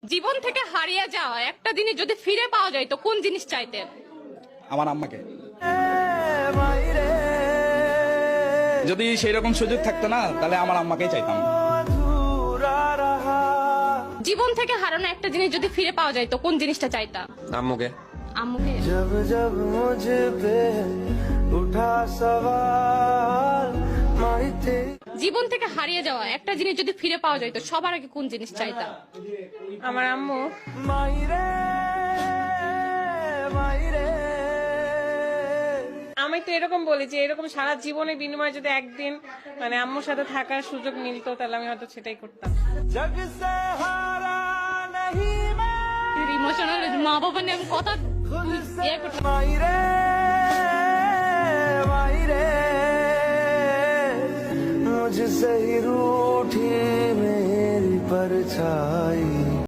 জীবন থেকে হারিয়ে যাওয়া একটা জিনিস যদি ফিরে পাওয়া যায় তো কোন জিনিস চাইতেন? আমার আম্মাকে। যদি সেই রকম সুযোগ থাকতো না তাহলে আমার আম্মাকেই চাইতাম। জীবন থেকে হারানো একটা জিনিস যদি ফিরে পাওয়া যায় তো কোন জিনিসটা চাইতা? আম্মুকে। আম্মুকে। जब जब मुझे पे उठा सवाल माहिते জীবন থেকে হারিয়ে যাওয়া একটা জিনিস যদি ফিরে পাওয়া যায় তো সবার আগে কোন জিনিস চাইতা? আমার আম্মু। माहिरे माहिरे আমি তো এরকম বলি যে এরকম সারা জীবনের বিনিময়ে যদি একদিন মানে আম্মুর সাথে থাকার সুযোগ মিলতো তাহলে আমি হয়তো সেটাই করতাম। जग से हारा नहीं मैं ইমোশনাল মা বাবা নিয়ে আমি কথা ইয়ে করতে माहिरे माहिरे मुझसे ही रूठी मेरी परछाई